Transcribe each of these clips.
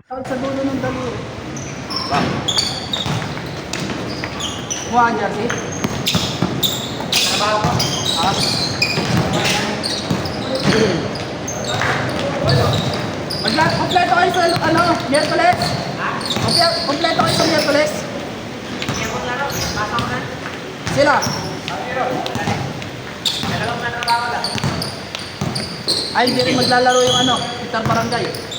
Tawag sa dulo ng daliri. Kuha ang jersey. Trabaho ko. Ah. Kompleto kayo sa ano, Miyerkules. Ha? Kompleto kayo sa Miyerkules. Kaya kung laro, pasok na. Sila. Dalawang na trabaho lang. Ay, hindi rin maglalaro yung ano, Peter Barangay.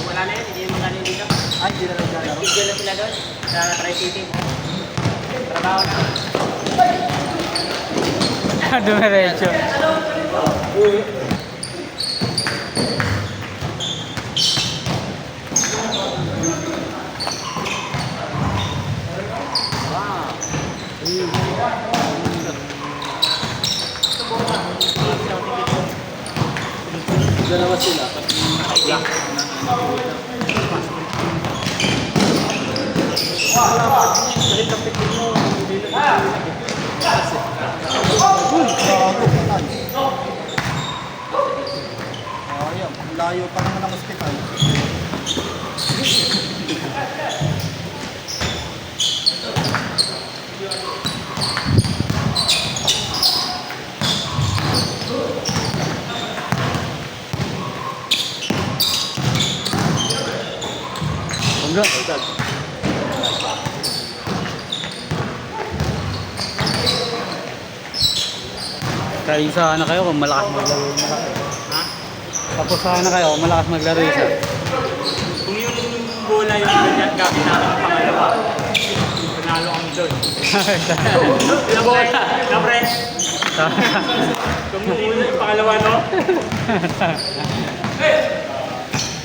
Wala na yun, hindi naman galing dito. Ay, hindi na naglalaro. Schedule na sila doon sa Tri-City. Trabaho na. Dumiretso. Dalawa sila. Ayun, layo pa naman ang hospital. Hanggang. Kain sana kayo kung malakas maglaro yung malaki. Ha? Tapos sana kayo kung malakas maglaro isa. Kung yung bola yung ganyan gabi namin ang pangalawa, panalo kami doon. Ilang bola? Na pre? Kung yung pangalawa, no?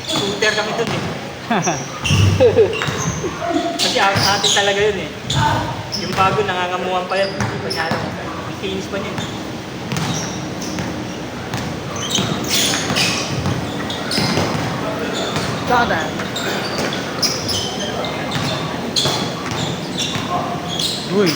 Shooter kami doon eh. Kasi atin talaga yun eh. Yung bago nangangamuhan pa yan. Masyado. Ang kinis pa niya. Sada. Uy.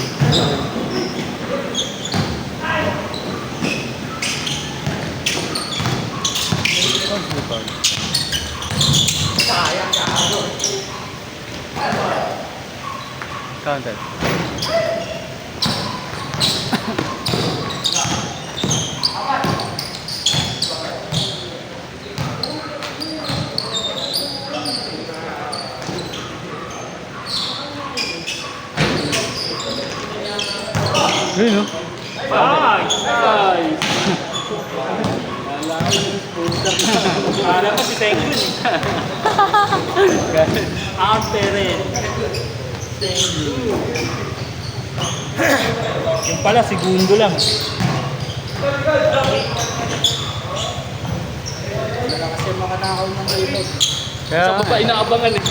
Counted. Yun, no? Nice! Nice! Alam mo si Teng yun eh. After it. Yung pala, segundo lang. Wala kasi makanakaw ng rebound. Kaya, Sa baba inaabangan eh.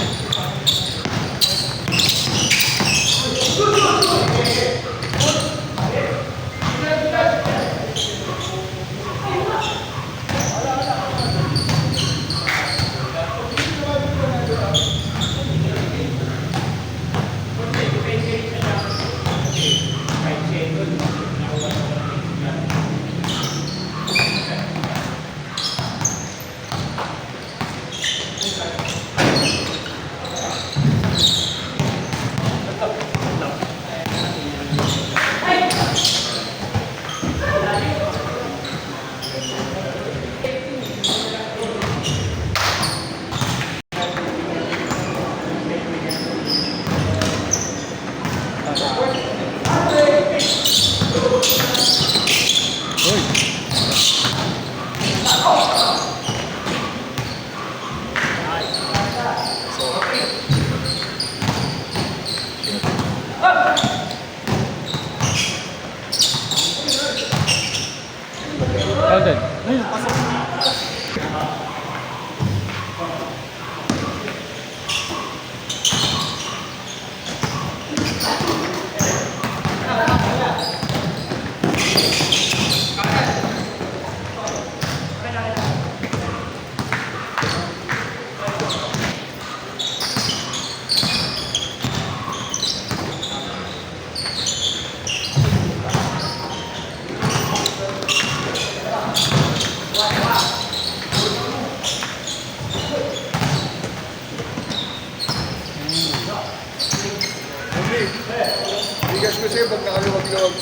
Bigas ko sa'yo pag nakaluwag-luwag.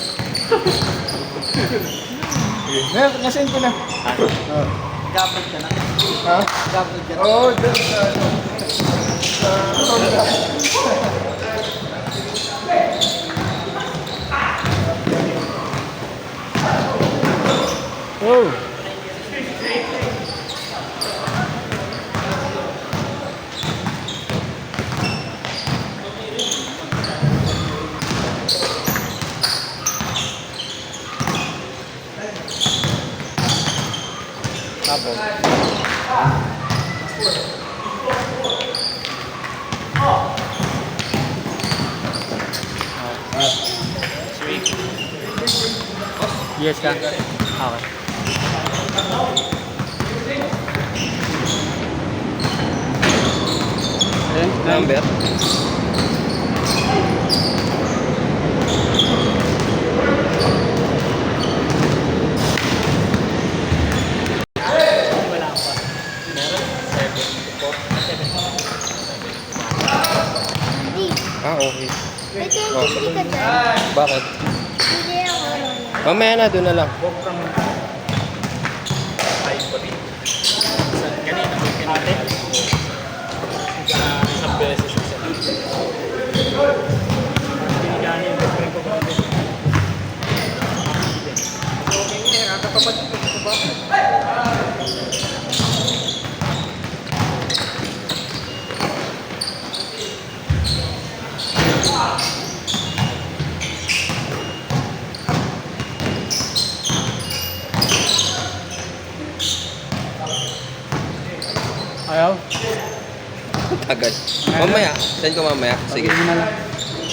Nasend ko na. Gabot ka na. Ha? Gabot ka na. Oo, dyan sa ano. Sa Tonga. Oh! Tapos. Yes ka? Okay. Number? Ah, okay. May 23 ka dyan. Bakit? Hindi ako ron. Mamaya na, doon na lang. Isang beses sa binigyan yung best friend ko ba? Okay nga, nakakapatid ko sa ba? Ayaw? Agad. Mamaya. Send ko mamaya. Sige. Pagay mo na lang.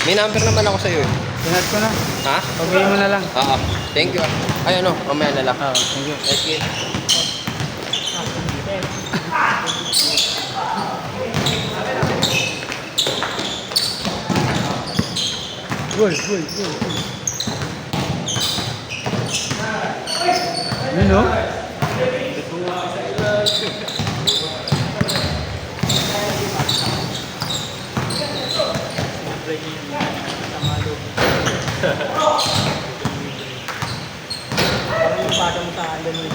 May number naman ako sa'yo eh. Sinat ko na. Ha? Pagay mo na lang. Oo. Thank you. Ay ano, mamaya na lang. Oo, thank you. Sige. Goal, goal, goal. Yun o? Parang yung bata mo sa alam mo.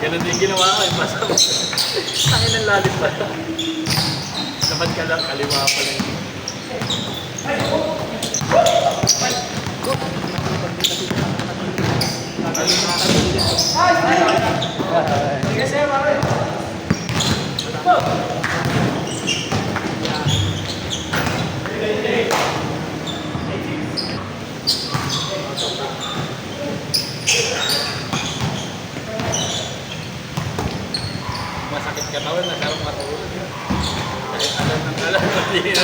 Ganun din ginawa ko. Basta tangin ng lalim pa. Dapat ka lang, kaliwa pa lang. Masakit katawan, nasarap matulog. Kahit alam ng alam, hindi na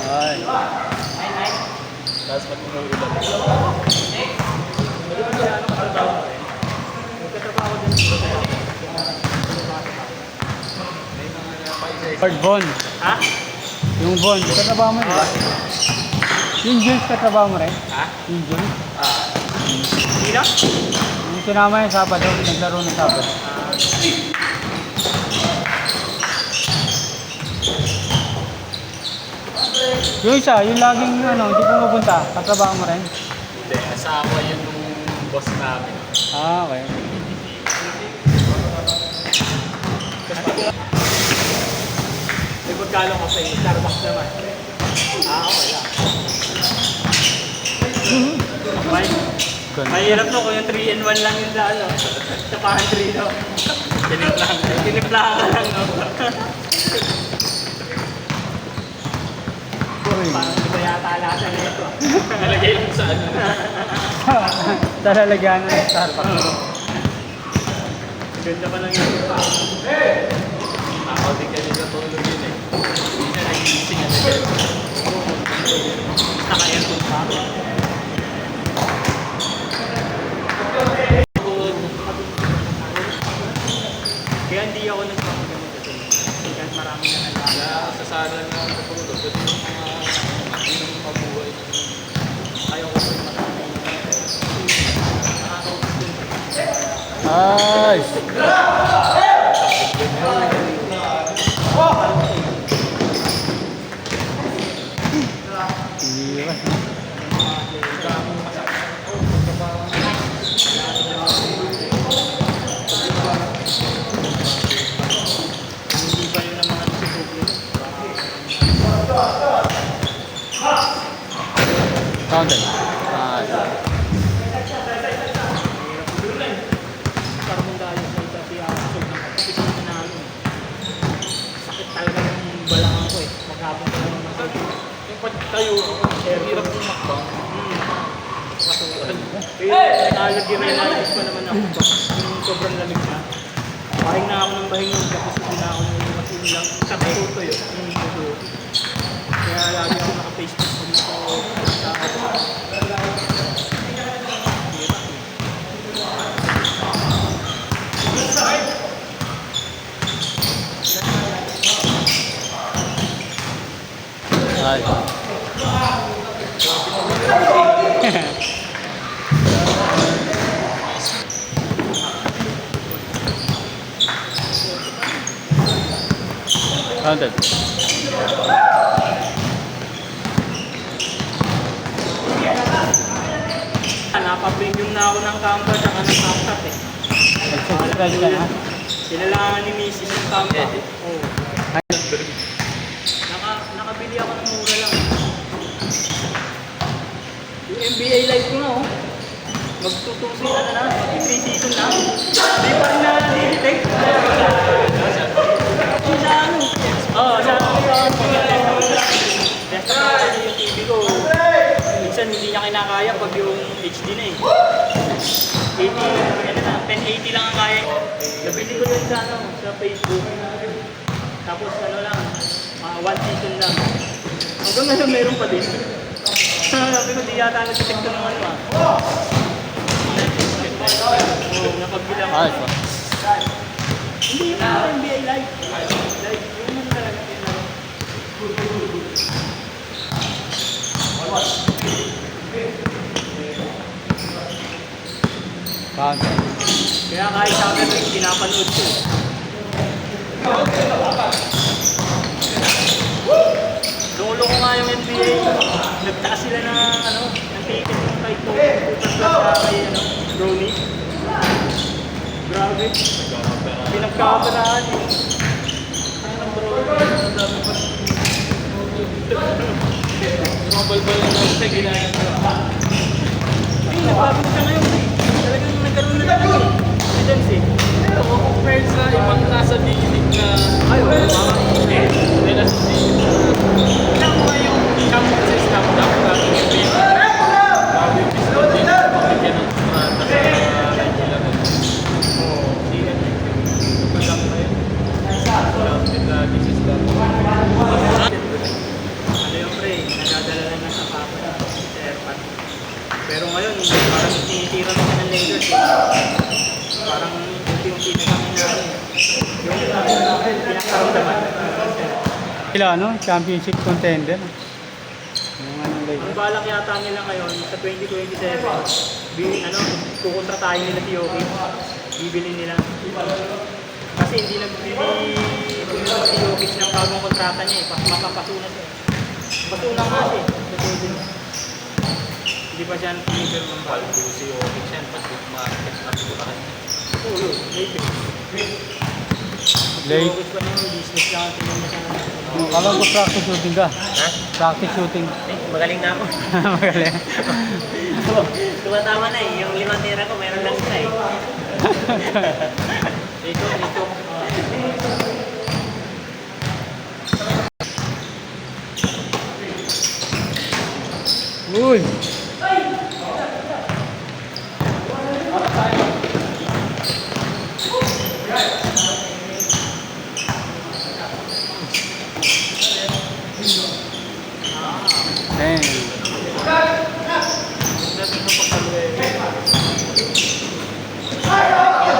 Ay. Tapos pag umuulan. Third Von. Ha? Yung Von, katrabaho mo rin ba? Yung Jules katrabaho mo rin? Ha? Yung Jules? Sino? Yung sinama yung Sabado, naglaro ng Sabado. Yung isa, yung laging ano, hindi pumupunta, katrabaho mo rin? Hindi, asawa yun nung boss namin. Ah, okay. May magkano ka sa Starbucks naman. Okay lang. Mahirap no, kung yung 3-in-1 lang yung ano. Sa pantry no. Tiniplang. Tiniplang ka lang no. Parang hindi ko yata alata na ito. Nalagay lang sa ano. Talalagyan ng Starbucks. Ganda pa lang yun. Ako din kanina natulog yun eh. Hindi na nagising ano yun. Naka-aircon pa. Kaya hindi ako nagpapagalit ito. Kahit marami na nalaga. Sasalan na ako natulog. Kasi yung mga inong mabuhay. Ayaw ko pa yung marami. Nakakaupos din. Ay! Iwas, no? Hindi ba yun ang mga nasusubo? Counter. Ay. Karmundaya sa isa si Axel na kapatid na nanalo. Sakit talaga yung balakang ko eh. Maghapon ko lang naman. Yung pag tayo, hirap yung makbang. Kaya nalagyan pa naman ako. Yung sobrang lamig na. Bahing na ako ng bahing yun. Tapos hindi na ako ng matulog lang. Katuto yun. Kaya lagi ako naka-Facebook pag Ay. Counted. Napa-premium na ako ng Canva at ng Snapchat eh. Nag-subscribe ka na? Kailangan ni Mrs. yung Canva. Oo. Nakabili ako ng mura lang. Yung NBA Live ko na oh. Magtutusin na mag-3 season na. Hindi pa rin na-detect. Sa ano? Oo, sa desktop yung TV ko. Minsan hindi niya kinakaya pag yung HD na eh. 80, ano na, 1080 lang ang kaya. Nabili ko yun sa, ano, sa Facebook. Tapos ano lang, 1 season lang. Hanggang ngayon meron pa din. Sabi ko, di yata nag-detect ko ng ano ah. Oo, napagbilang ko. Ayos ba? Hindi yung NBA Live. Live, yung ano talaga yun ano. Counter. Kaya kahit sa akin, pinapanood ko. Lolo ko nga yung NBA. Nagtaas sila ng ano, ng ticket ng kahit to. Kay ano, Brony. Grabe. Pinagkakabalaan eh. Ano ng Brony? Mga balbal na lang sa ginagawa. Ay, nagbago siya ngayon eh. Talagang nagkaroon na ng evidence eh. Oo, compared sa ibang nasa digitig na nila sa digitig na mo yung champion sa snap-down natin yung pin bago yung pistol din pagkakyan ng strata sa regular oo, di yan yung pagkakang na yun champion na this is that Ano yung pre, nadadala lang ng sapatos sa airpad. Pero ngayon, parang tinitira na siya ng Lakers eh. Parang unti-unti na kami na yung pinakaramdaman. Sila ano? Championship contender. Yung ano Ang like. balak yata nila ngayon sa 2027, kukontratahin nila si Jokic. Bibili nila. Kasi hindi bumili si Jokic ng bagong kontrata niya eh. Mapapasuna siya eh. Pasuna nga siya eh. Hindi pa siya pinigil ng pag bago. si Jokic yan pag market na po ka rin Oo, yun. Maybe. Late. Jokic pa na yung business lang ang tingin niya sa Kala ko practice shooting ka. Ha? Practice shooting. Magaling na ako. Magaling. Tumatama na eh. Yung 5 tira ko, meron lang isa eh. Ito. Uy! Damn.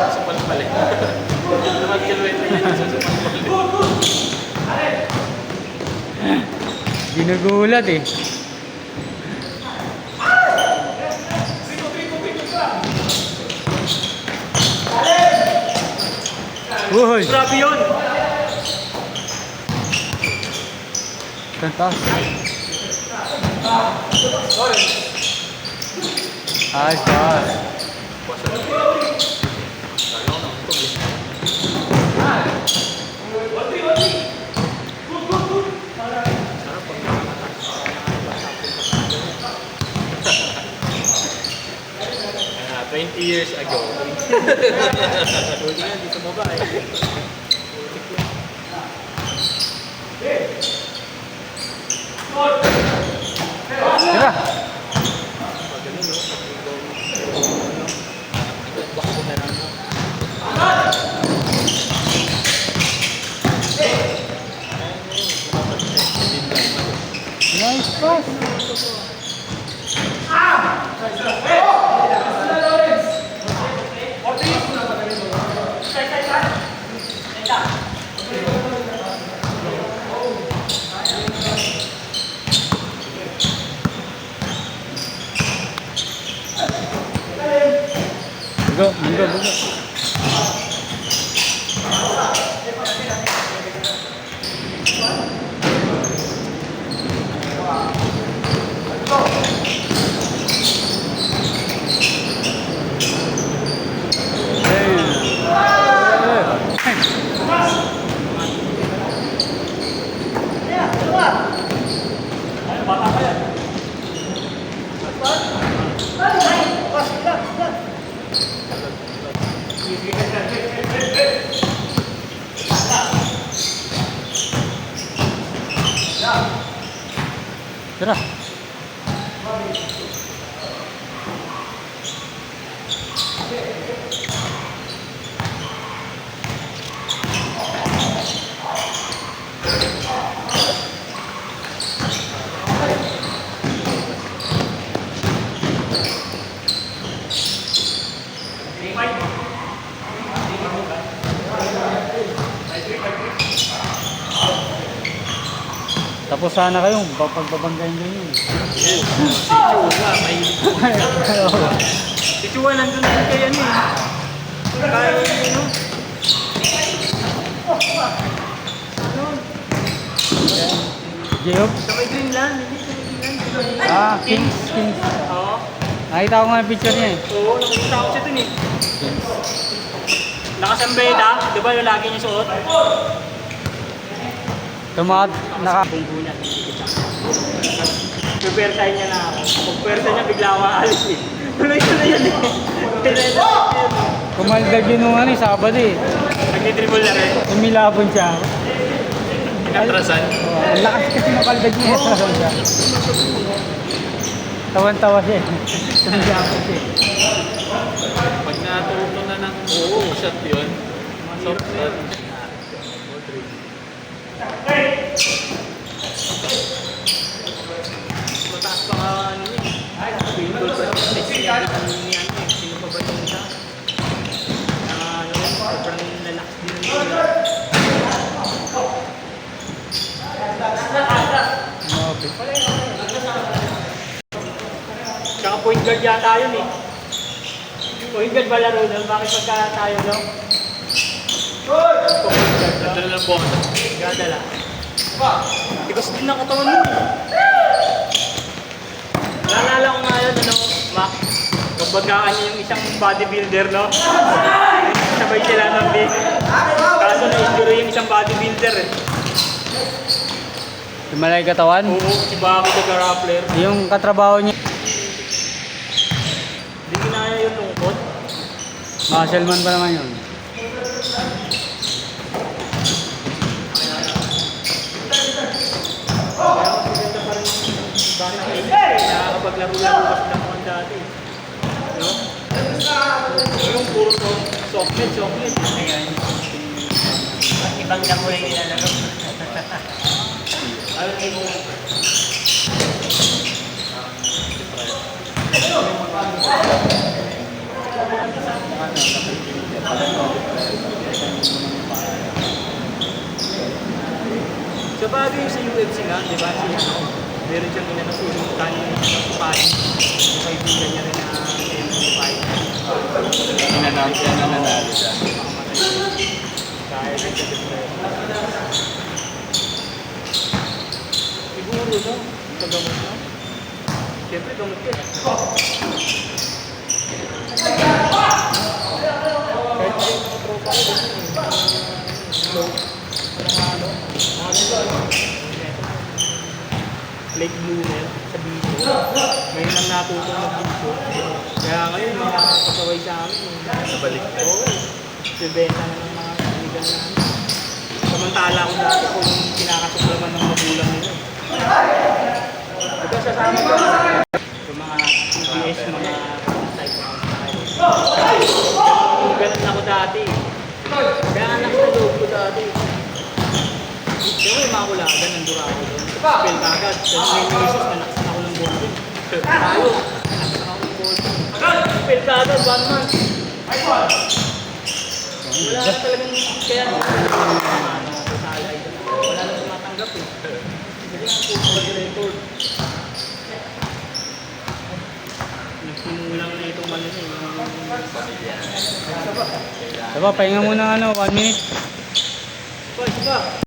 sa palpalik naman kilwet na yun sa palpalik Ginugulat eh. Uy! Grabe yun. Ganda. Ayos ba? Ah, 20 years ago. Hindi na, dito mo ba eh. Tira! Nice pass! Go, go, go. Tira. Tapos sana kayo, pagbabanggain nyo yun. Si Chua, may Si Chua nandun din kay ano eh. Kay ano? Geob? Sa may Greenland. Hindi sa may Greenland. Ah, Kings. Oo. Nakita ko nga yung picture niya eh. Oo, nakikita ko siya dun eh. Nakasambeda, di ba yung lagi niya suot? Tumat, naka... Bunggo niya, hindi kita. Pupwersahin niya na ako. Pupwersa niya bigla ako aalis eh. Tuloy-tuloy yan eh. Kumaldag yun nung ano eh, Sabado eh. Nag-dribble na rin. Umilabon siya. inatrasan. Ang lakas kasi makaldag niya. Tawan-tawa siya eh. Tumiyakot siya eh. Pag natuto na ng shot yun, soft shot. Mataas pa nga ano eh. Windows percentage niya. Ni ano eh. Sino pa ba yung isa? Ano yun, sobrang lalakas din yun. Tsaka point guard yata yun eh. Point guard ba laro doon? Bakit pagka tayo doon? Nadala ng bola. Gadala. Tigas din ang katawan mo eh. Naalala ko nga yun, ano, Mac. Kumbagaan niya yung isang bodybuilder, no? Sabay sila ng big. Kaso na-injury yung isang bodybuilder eh. Tumalay katawan. Oo, si Baki the grappler. Yung katrabaho niya. Hindi kinaya yung lungkot. Muscleman pa naman yun. Kaya mas maganda pa rin yung Baki. Nakakapaglaro-laro kasi lang naman dati. No? Yung puro softnet. Ayan. Ibang na mo yung ilalaro. Ayaw na yung sa bagay sa UFC nga, di ba? Si ano, meron siyang inanasusuntan yung fight. Yung kaibigan niya rin na MMA fight. In-announce yan na nanalo siya. Dahil sa depression. Siguro, no? Sa gamot, no? Siyempre, gamot yun. Kahit pa yung mga tropa ko, late bloomer sa biso. Ngayon lang natuto mag-biso. Kaya ngayon, mga kasaway sa amin. Nabalik. Oo. Bibenta na ng mga kanigan namin. Samantala ako dati ako yung kinakasuklaman ng magulang nila. Ito sasama ko yung mga TBS, mga site ganun ako dati. Kaya anak sa loob ko dati. Kaya may mga kulagan ng Durao doon. Spell kagad. Sa may misis na naksan ako ng ballpen. Tayo. Naksan ako ng ballpen. Spell kagad, 1 month. Wala na talagang kaya wala na tumatanggap eh. Kasi ang puso ba record? Nagsimulang na itong ano niya. Diba, pahinga muna 1 minute. Isa pa.